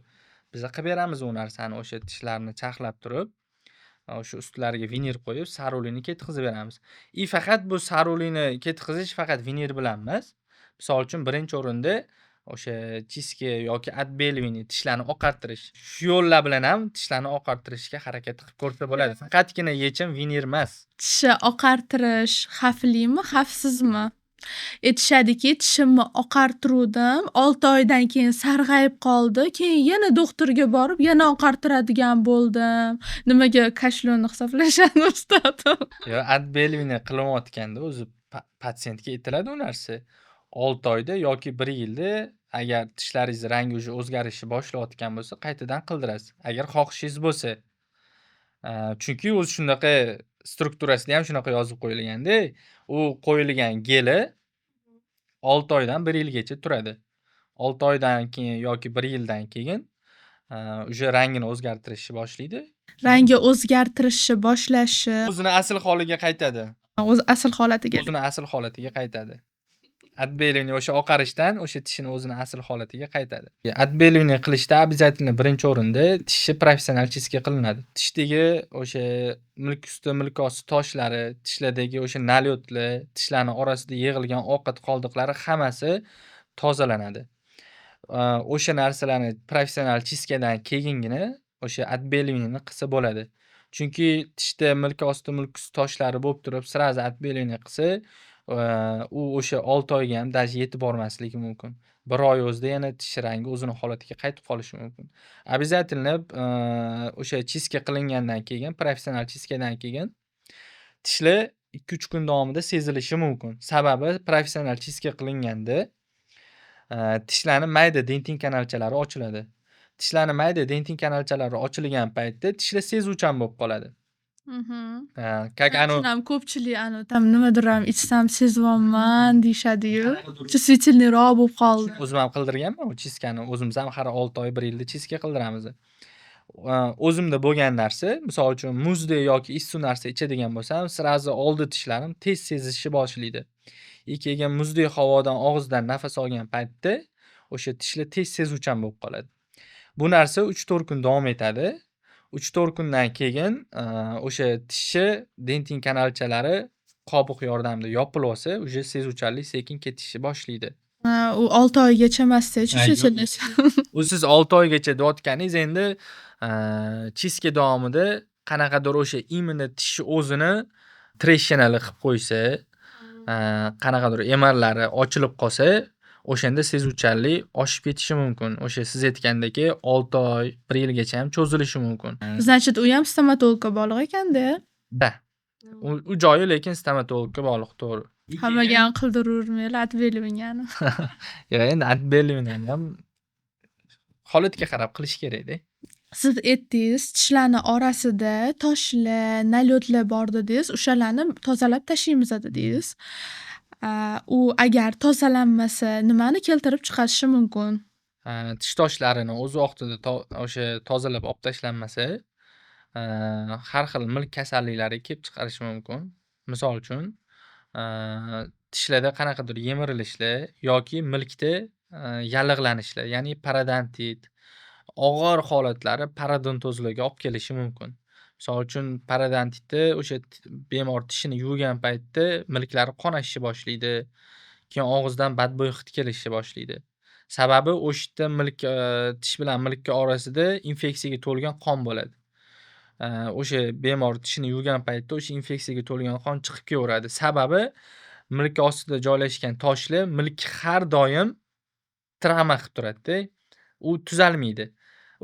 Biz qilib beramiz u narsani, o'sha tishlarni charxlab turib, o'sha ustlariga viner qo'yib, sariqlikni ketkizib beramiz. Faqat bu sariqlikni ketkizish faqat viner bilan emas. Misol uchun birinchi o'rinda o'sha chiski yoki adbelvini tishlarni oqartirish. Shu yo'llar bilan ham tishlarni oqartirishga harakat qilib ko'rsa bo'ladi. Faqatgina yechim viner emas. Tishni oqartirish xavflimi, xavfsizmi? Aytishadiki, tishimni oqartiruvdim, 6 oydan keyin sarg'ayib qoldi, keyin yana doktorga borib, yana oqartiradigan bo'ldim. Nimaga kashlonni hisoblashadi ustadim? Yo'q, adbelvini qilinayotganda o'zi patsientga aytiladi u narsa. 6 oyda yoki 1 yilda agar tishlaringiz rangi o'zgarishni boshlayotgan bo'lsa, qaytadan qildirasiz. Agar xohishingiz bo'lsa. Chunki o'zi shunaqa strukturasida ham shunaqa yozib qo'yilganda, u qo'yilgan geli 6 oydan 1 yilgacha turadi. 6 oydan keyin yoki 1 yildan keyin o'sha rangini o'zgartirishni boshlaydi. Rangi o'zgartirishni boshlashi O'zini asl holiga qaytadi. o'z asl holatiga. O'zini asl holatiga qaytadi. Отбеливание o'sha oqarishdan o'sha tishini o'zini asl holatiga qaytadi. Отбеливание qilishda обязательно birinchi o'rinda tishni professional чистка qilinadi. Tishdagi o'sha milk usti, milk osti toshlari, tishlardagi o'sha nalyotlar, tishlarning orasida yig'ilgan ovqat qoldiqlari hammasi tozalanadi. O'sha narsalarni professional chistkadan keyingina o'sha отбеливание qilsa bo'ladi. Chunki tishda milk osti, milk usti toshlari bo'lib turib, sразу отбеливание qilsa, u o'sha 6 oyga ham даже yetib bormasligi mumkin. 1 oy o'zida yana tish rangi o'zini holatiga qaytib qolishi mumkin. Обязательно o'sha chistка qilingandan keyin, professional chistkadan keyin tishlar 2-3 kun davomida sezilishi mumkin. Sababi professional chistка qilinganda tishlarning mayda dentin kanalchalari ochiladi. Tishlarning mayda dentin kanalchalari ochilgan paytda tishlar sezuvchan bo'lib qoladi. Как оно Ham ko'pchilik tam nimadir ham ichsam sezyapman deyishadi-yu. Чувствительныйroq bo'lib qoldi. o'zim ham qildirganman u chistkani. O'zimiz ham har 6 oy, 1 yilda chiska qildiramiz. O'zimda bo'lgan narsa, misol uchun muzdek yoki issiq narsa ichadigan bo'lsam, sразу oldi tishlarim tez sezishni boshlaydi. Keyin muzdek havodan og'izdan nafas olgan paytda o'sha tishlar tez sezuvchan bo'lib qoladi. Bu narsa 3-4 kun davom etadi. 3-4 kundan keyin o'sha tishni dentin kanalchalari qobiq yordamida yopilib olsa, uje sezuvchanlik sekin ketishni boshlaydi. U 6 oygacha emas-da, chuvshichilnish. U siz 6 oygacha deyotganingiz endi chiska davomida qanaqadir o'sha imенно tishni o'zini treshinali qilib qo'ysa, qanaqadir emarlari ochilib qolsa, o'shanda sezuvchanlik oshib ketishi mumkin. O'sha siz aytgandagi 6 oy, 1 yilgacha ham cho'zilishi mumkin. Значит, u ham stomatologga bog'liq ekanda. Da. U joyi lekin stomatologga bog'liq, to'g'ri. Hammaga ham qildiravermaylar отбеливаниeni. Yo'q, endi отбеливание ham holatga qarab qilish kerak-da. Siz aytdingiz, tishlarning orasida toshlar, nalyotlar bor dedingiz, o'shalarni tozalab tashlaymiz dedingiz. U agar tozalanmasa, nimani keltirib chiqarishi mumkin? Tish toshlarini o'z vaqtida o'sha tozalab olib tashlanmasa, har xil milk kasalliklari kelib chiqarishi mumkin. Misol uchun, tishlarda qanaqadir yemirilishlar yoki milkda yallig'lanishlar, ya'ni parodontit, og'ir holatlari parodontozlarga olib kelishi mumkin. Misol uchun, parodontitda o'sha bemor tishini yuvgan paytda milklari qonashni boshlaydi. Keyin og'izdan badbo'y hid kelishni boshlaydi. Sababi o'sha yerda milk tish bilan milkka orasida infeksiyaga to'lgan qon bo'ladi. O'sha bemor tishini yuvgan paytda o'sha infeksiyaga to'lgan qon chiqib kelaveradi. Sababi milk ostida joylashgan toshlar milk har doim travma qilib turadi-da. U tuzalmaydi.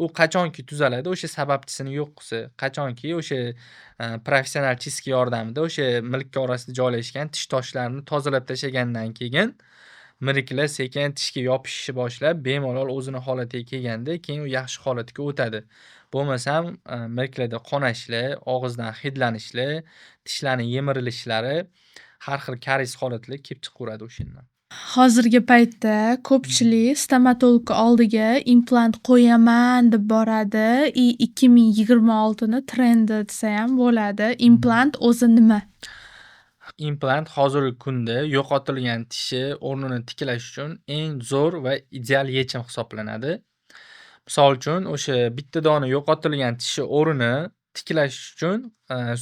U qachonki tuzaladi, o'sha sababchisini yo'q qilsa, qachonki o'sha professional chistка yordamida o'sha milkka orasida joylashgan tish toshlarini tozalab tashlagandan keyin milklar sekin tishga yopishishni boshlab, bemalol o'zini holatiga kelganda, keyin u yaxshi holatga o'tadi. Bo'lmasam, milklarda qonashlar, og'izdan hidlanishlar, tishlarning yemirilishlari, har xil karies holatlari kelib chiqaveradi o'shandan. Hozirgi paytda ko'pchilik stomatolog oldiga implant qo'yaman deb boradi. 2026 ni trendi desa ham bo'ladi. Implant o'zi nima? Implant hozirgi kunda yo'qotilgan tishi o'rnini tiklash uchun eng zo'r va ideal yechim hisoblanadi. Misol uchun, o'sha bitta dona yo'qotilgan tishi o'rnini tiklash uchun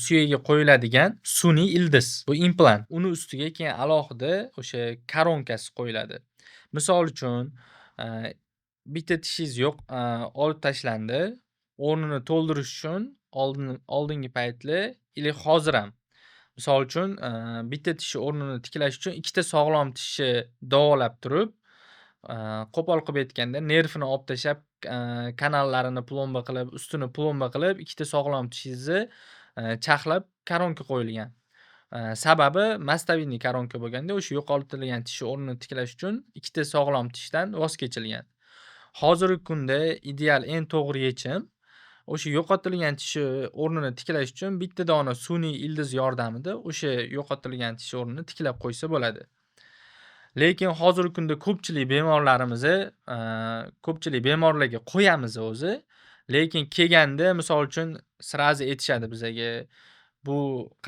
suyaga qo'yiladigan sun'iy ildiz. Bu implant. Uni ustiga keyin alohida o'sha koronkasi qo'yiladi. Misol uchun, bitta tishingiz yo'q, olib tashlandi. O'rnini to'ldirish uchun oldingi paytlar или hozir ham. Misol uchun, bitta tishi o'rnini tiklash uchun ikkita sog'lom tishni davolab turib, qo'pol qilib aytganda, nervini olib tashlab, kanallarini plomba qilib, ustini plomba qilib, ikkita sog'lom tishingizni chaqlab koronka qo'yilgan. Sababi mostavidniy koronka bo'lganda, o'sha yo'qotilgan tishi o'rnini tiklash uchun ikkita sog'lom tishdan voz kechilgan. Hozirgi kunda ideal eng to'g'ri yechim o'sha yo'qotilgan tishi o'rnini tiklash uchun bitta dona sun'iy ildiz yordamida o'sha yo'qotilgan tish o'rnini tiklab qo'ysa bo'ladi. Lekin hozirgi kunda ko'pchilik bemorlarga qo'yamiz o'zi, lekin kelganda misol uchun sразу aytishadi bizaga, bu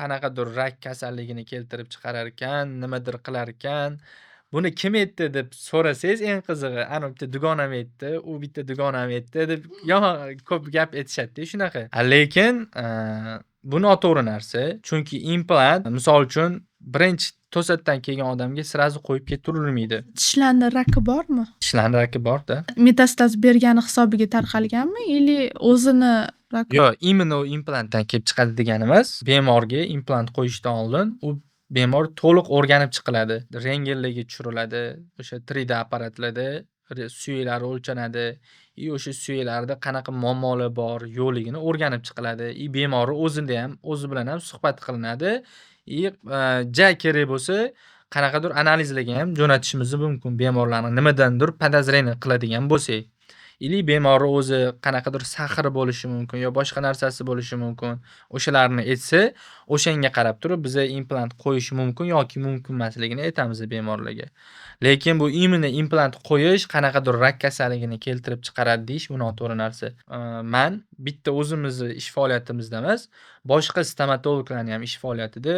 qanaqadir rak kasalligini keltirib chiqarar ekan, nimadir qilar ekan, Buni kim aytdi deb so'rasangiz eng qizig'i, ana bitta dugonam aytdi, u bitta dugonam aytdi deb ko'p gap aytishadi-da shunaqa. Lekin, bu noto'g'ri narsa. Chunki implant, misol uchun, birinchi to'satdan kelgan odamga srazu qo'yib ketaverilmaydi. Tishlarni raki bormi? Tishlarni raki bor-da. Metastaz bergani hisobiga tarqalganmi ili o'zini raki? Yo'q, imенно implantdan kelib chiqadi degani emas. Bemorga implant qo'yishdan oldin u bemor to'liq o'rganib chiqiladi. Rentgenlarga tushiriladi, o'sha 3D apparatlarda suyaklari o'lchanadi, o'sha suyaklarda qanaqa muammolar bor, yo'qligini o'rganib chiqiladi. Bemorni o'zi bilan ham suhbat qilinadi. Ja kerak bo'lsa, qanaqadir analizlarga ham jo'natishimiz mumkin. Bemorlarni nimadandir podozreniya qiladigan bo'lsak. Bemorni o'zi qanaqadir saxri bo'lishi mumkin yo boshqa narsasi bo'lishi mumkin. O'shalarni aytsa, o'shanga qarab turib biza implant qo'yish mumkin yoki mumkin emasligini aytamiz bemorlarga. Lekin bu imенно implant qo'yish qanaqadir rak kasalligini keltirib chiqaradi deyish bu noto'g'ri narsa. Men bitta o'zimizni ish faoliyatimizda emas, boshqa stomatologlarning ham ish faoliyatida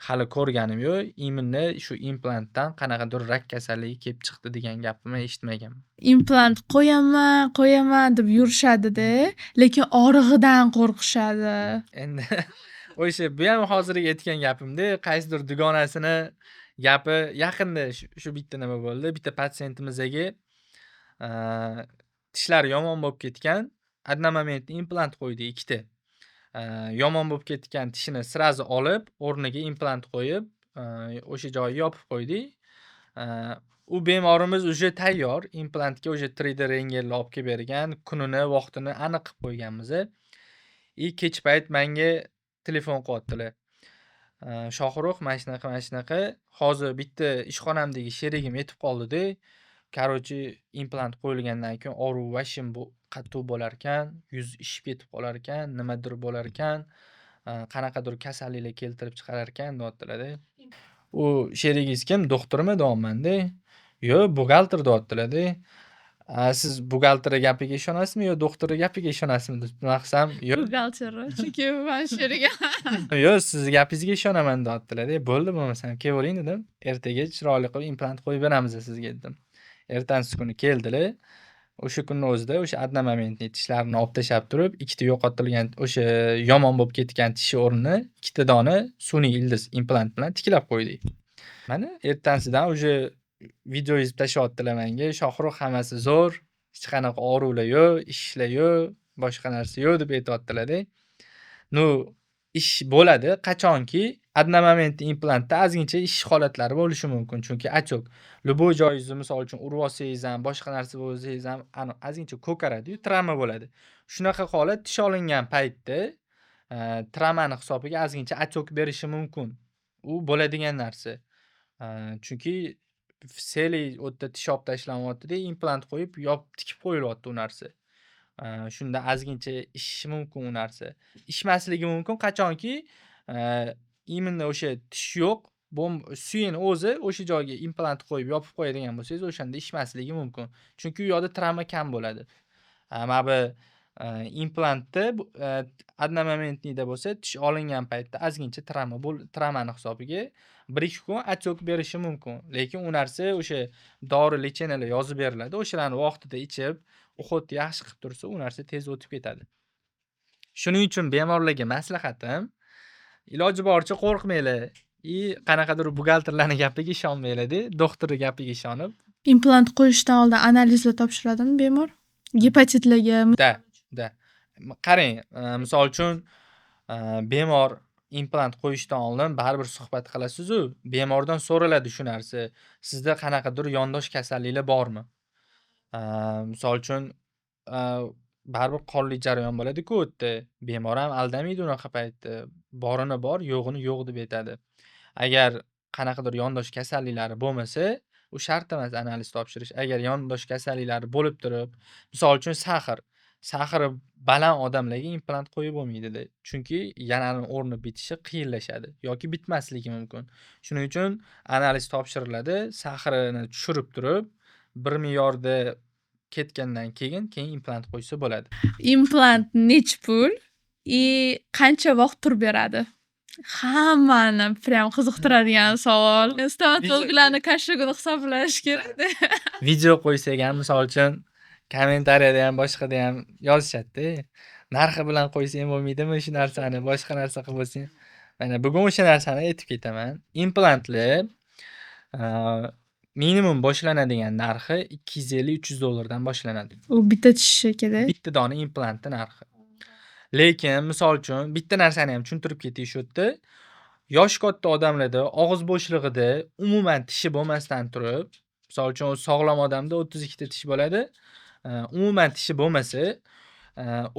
hali ko'rganim yo'q. Imенно shu implantdan qanaqadir rak kasalligi kelib chiqdi degan gapni men eshitmaganman. Implant qo'yaman deb yurishadi-da, lekin og'rig'idan qo'rqishadi. Endi o'sha bu ham hozirgi aytgan gapimda, qaysidir dugonasini gapi yaqinda shu bitta nima bo'ldi. Bitta patsientimizga tishlari yomon bo'lib ketgan, одномоментный implant qo'ydi ikkita. Yomon bo'lib ketgan tishini srazu olib, o'rniga implant qo'yib, o'sha joyni yopib qo'ydik. U bemorimiz уже tayyor, implantga o'sha 3D rentgenlar olib kelib bergan, kunini, vaqtini aniq qilib qo'yganmiz. Kech payt menga telefon qilyaptilar. Shohruh, mana shunaqa, hozir bitta ishxonamdagi sherigim yetib qoldi-da. Короче, implant qo'yilgandan keyin og'riq vashim bu qattiq bo'lar ekan, yuz ishib ketib qolar ekan, nimadir bo'lar ekan, qanaqadir kasalliklar keltirib chiqarar ekan deyaptilar-da. U sherigingiz kim? Doktormi deyapman-da. Yo'q, buxgalter deyaptilar-da. Siz buxgalter gapiga ishonasizmi yo doktor gapiga ishonasizmi deb maqsam, yo'q. Buxgalter, chunki men sheriga. Yo'q, siz gapingizga ishonaman deyaptilar-da. Bo'ldi, bo'lmasam kelavering dedim. Ertaga chiroyli qilib implant qo'yib beramiz sizga dedim. Ertasi kuni keldilar. O'sha kunning o'zida o'sha одномоментный tishlarni olib tashab turib, ikkita yo'qotilgan o'sha yomon bo'lib ketgan tishi o'rnini ikkita dona sun'iy ildiz implant bilan tiklab qo'ydik. Mana ertasidan o'sha video yozib tashlayaptilar menga. Shohruh hammasi zo'r, hech qanaqa og'ruvlar yo'q, ishlar yo'q, boshqa narsa yo'q deb aytayaptilar-da. Ish bo'ladi qachonki одномоментный implantda ozgincha ish holatlari bo'lishi mumkin. Chunki achok любой joyingizni misol uchun urib olsangiz ham, boshqa narsa bo'lsangiz ham ozgincha ko'karadi-yu, travma bo'ladi. Shunaqa holat tish olingan paytda travmani hisobiga ozgincha achok berishi mumkin. U bo'ladigan narsa. Chunki seli o'tda tish olib tashlanyapti-da, implant qo'yib, tikib qo'yilyapti u narsa. Shunda ozgincha ishishi mumkin u narsa. Ishmasligi mumkin qachonki именно o'sha tish yo'q, suyini o'zi o'sha joyga implant qo'yib yopib qo'yadigan bo'lsangiz, o'shanda ishmasligi mumkin. Chunki u yoqda travma kam bo'ladi. Mana bu implantda одномоментныйda bo'lsa, tish olingan paytda ozgincha travmani hisobiga 1-2 kun achok berishi mumkin. Lekin u narsa o'sha dori lecheniyalar yozib beriladi. O'shalarni vaqtida ichib, uxod yaxshi qilib tursa, u narsa tez o'tib ketadi. Shuning uchun bemorlarga maslahatim, iloji boricha qo'rqmanglar. Qanaqadir buxgalterlarning gapiga ishonmanglar-da, doktorning gapiga ishonib. Implant qo'yishdan oldin analizlar topshiradimi bemor? Gepatitlarga. Da. Qarang, misol uchun bemor implant qo'yishdan oldin baribir suhbat qilasiz-ku, bemordan so'raladi shu narsa. Sizda qanaqadir yondosh kasalliklar bormi? Misol uchun baribir qonli jarayon bo'ladi-ku u yerda. Bemor ham aldamaydi unaqa paytda. Borini bor, yo'g'ini yo'q deb aytadi. Agar qanaqadir yondosh kasalliklari bo'lmasa, u shart emas analiz topshirish. Agar yondosh kasalliklari bo'lib turib, misol uchun Saxri baland odamlarga implant qo'yib bo'lmaydi-da. Chunki yananing o'rni bitishi qiyinlashadi yoki bitmasligi mumkin. Shuning uchun analiz topshiriladi. Saxrini tushirib turib, bir me'yorda ketgandan keyin implant qo'ysa bo'ladi. Implant nech pul? Qancha vaqt turib beradi? Hammani prям qiziqtiradigan savol. Stomatologlarni Video kashligini hisoblash kerak-da. video qo'ysak ham, misol uchun, kommentariyada ham, boshqada ham yozishadi-da. Narxi bilan qo'ysang bo'lmaydimi shu narsani, boshqa narsa qilib bo'lsang. Mana bugun o'sha narsani aytib ketaman. Implantlar minimum boshlanadigan narxi $250-300 boshlanadi. U bitta tishikida. Bitta dona implantni narxi. Lekin misol uchun bitta narsani ham tushuntirib ketish shu yerda. Yosh katta odamlarda og'iz bo'shlig'ida umuman tishi bo'lmasdan turib, misol uchun sog'lom odamda 32 ta tish bo'ladi. Umuman tishi bo'lmasa,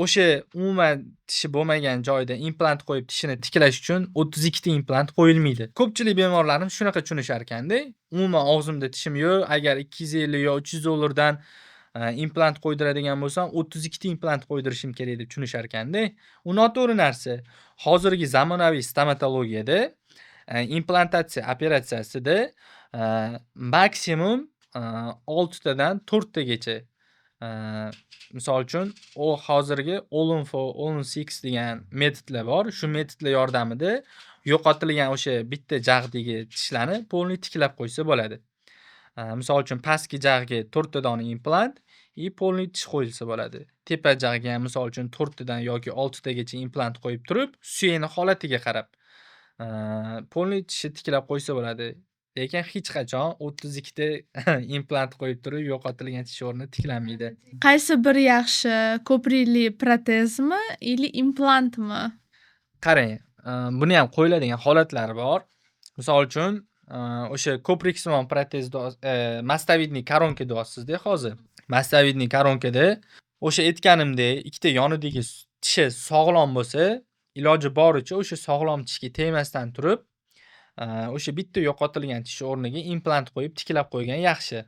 o'sha umuman tishi bo'lmagan joyda implant qo'yib tishini tiklash uchun 32 ta implant qo'yilmaydi. Ko'pchilik bemorlarimiz shunaqa tushunishar ekanda. Umuman og'zimda tishim yo'q, agar 250 yo $300 dan implant qo'ydiradigan bo'lsam, 32 ta implant qo'ydirishim kerak deb tushunishar ekanda. U noto'g'ri narsa. Hozirgi zamonaviy stomatologiyada implantatsiya operatsiyasida maksimum 6 tadan 4 tagacha misol uchun hozirgi All-on-6 degan metodlar bor. Shu metodlar yordamida yo'qotilgan o'sha bitta jag'dagi tishlarni polniy tiklab qo'ysa bo'ladi. Misol uchun pastki jag'ga 4 ta dona implant polniy tish qo'yilsa bo'ladi. Tepa jag'ga ham misol uchun 4 tadan yoki 6 tagacha implant qo'yib turib, suyakni holatiga qarab polniy tishni tiklab qo'ysa bo'ladi. Lekin hech qachon 32 ta implant qo'yib turib, yo'qotilgan tish o'rni tiklanmaydi. Qaysi biri yaxshi? Ko'prikli protezmi ili implantmi? Qarang, buni ham qo'yiladigan holatlari bor. Misol uchun, o'sha ko'priksimon protez mastovidniy koronka deyapsiz-da hozir. Mastovidniy koronkada o'sha aytganimdek, ikkita yonidagi tishi sog'lom bo'lsa, iloji boricha o'sha sog'lom tishga tegmasdan turib, o'sha bitta yo'qotilgan tish o'rniga implant qo'yib tiklab qo'ygan yaxshi.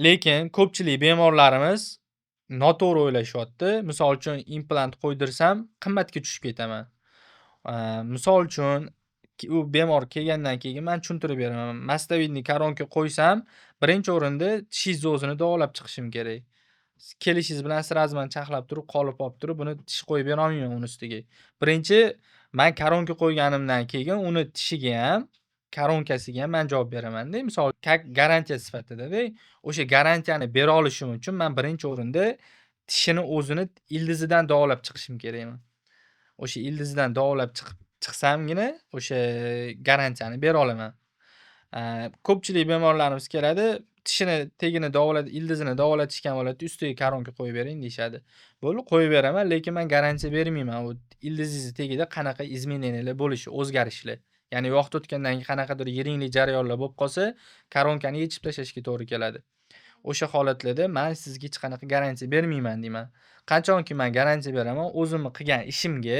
Lekin ko'pchilik bemorlarimiz noto'g'ri o'ylashyapti. Misol uchun implant qo'ydirsam qimmatga tushib ketaman. Misol uchun u bemor kelgandan keyin men tushuntirib beraman. Mastovidniy koronka qo'ysam, birinchi o'rinda tishingizni o'zini davolab chiqishim kerak. Kelishingiz bilan srazman chaqlab turib, qolib olib turib, buni tish qo'yib bera olmayman uni ustiga. Birinchi men koronka qo'yganimdan keyin uni tishiga ham, koronkasiga ham men javob beraman-da. Misol garantiya sifatida-da. O'sha garantiyani bera olishim uchun men birinchi o'rinda tishini o'zini ildizidan davolab chiqishim kerakman. O'sha ildizidan davolab chiqsamgina o'sha garantiyani bera olaman. Ko'pchilik bemorlarimiz keladi, tishini tagini ildizini davolatishgan holatda ustiga koronka qo'yib bering deyshadi. Bo'ldi, qo'yib beraman, lekin men garantiya bermayman. U ildizingiz tagida qanaqa izmeniylar bo'lishi, o'zgarishlar. Ya'ni vaqt o'tgandan keyin qanaqadir yiringli jarayonlar bo'lib qolsa, koronkani yechib tashlashga to'g'ri keladi. O'sha holatlarda men sizga hech qanaqa garantiya bermayman deyman. Qachonki men garantiya beraman, o'zimni qilgan ishimga,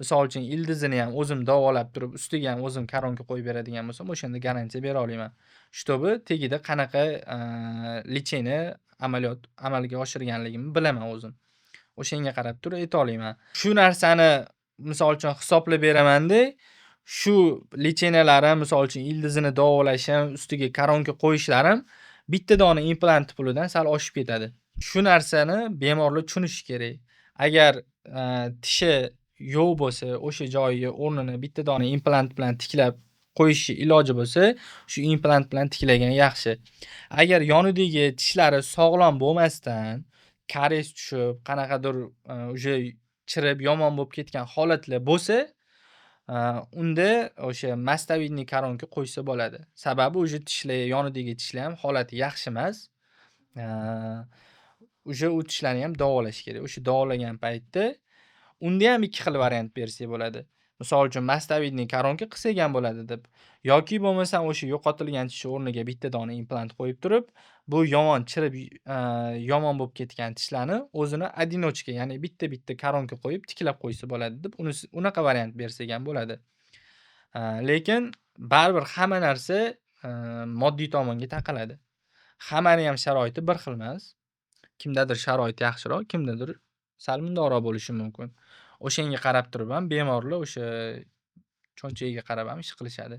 misol uchun ildizini ham o'zim davolab turib, ustiga ham o'zim koronka qo'yib beradigan bo'lsam, o'shanda garantiya bera olaman. Shtobi tagida qanaqa lecheniya amalga oshirganligimni bilaman o'zim. O'shanga qarab turib ayta olaman. Shu narsani misol uchun hisoblab beraman-da, shu lecheniyalarim, misol uchun ildizini davolashim, ustiga koronka qo'yishlarim bitta dona implant pulidan sal oshib ketadi. Shu narsani bemorlar tushunishi kerak. Agar tishi yo'q bo'lsa, o'sha joyiga o'rnini bitta dona implant bilan tiklab qo'yishi iloji bo'lsa, shu implant bilan tiklagan yaxshi. Agar yonidagi tishlari sog'lom bo'lmasdan, karies tushib, qanaqadir o'sha chirib yomon bo'lib ketgan holatlar bo'lsa, unda o'sha mastovidniy koronka qo'ysa bo'ladi. Sababi o'sha tishlar, yonidagi tishlar ham holati yaxshi emas. O'sha u tishlarni ham davolash kerak. O'sha davolagan paytda unda ham ikki xil variant bersak bo'ladi. Misol uchun mastovidniy koronka qilsak ham bo'ladi deb, yoki bo'lmasam o'sha yo'qotilgan tish o'rniga bitta dona implant qo'yib turib, bu yomon chirib yomon bo'lib ketgan tishlarni o'zini одиночка, ya'ni bitta koronka qo'yib tiklab qo'ysa bo'ladi deb, unaqa variant bersak ham bo'ladi. Lekin baribir hamma narsa moddiy tomonga taqaladi. Hammaning ham sharoiti bir xil emas. Kimdadir sharoit yaxshiroq, kimdadir sal mundoqroq bo'lishi mumkin. O'shanga qarab turib ham bemorlar o'sha cho'nchagiga qarab ham ish qilishadi.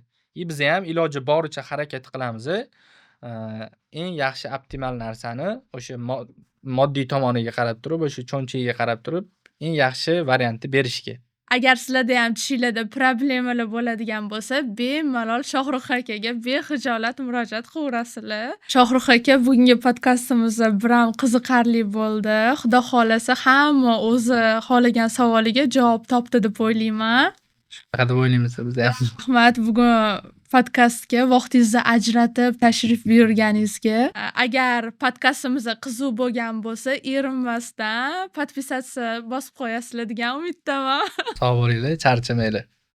Biz ham iloji boricha harakat qilamiz. Eng yaxshi optimal narsani o'sha moddiy tomoniga qarab turib, o'sha cho'nchagiga qarab turib, eng yaxshi variantni berishga. Agar sizlarda ham tishinglarda problemalar bo'ladigan bo'lsa, bemalol Shohrux akaga bexijolat murojaat qilaverasizlar. Shohrux aka, bugungi podkastimiz biram qiziqarli bo'ldi. Xudo xolasa hamma o'zi xohlagan savoliga javob topdi deb o'ylayman. Shunaqa deb o'ylaymiz biz ham. Rahmat bugun podkastga vaqtingizni ajratib tashrif buyurganingizga. Agar podkastimiz qiziq bo'lgan bo'lsa, erinmasdan podpisatsiya bosib qo'yasizlar degan umiddaman. Sog' bo'linglar, charchamanglar.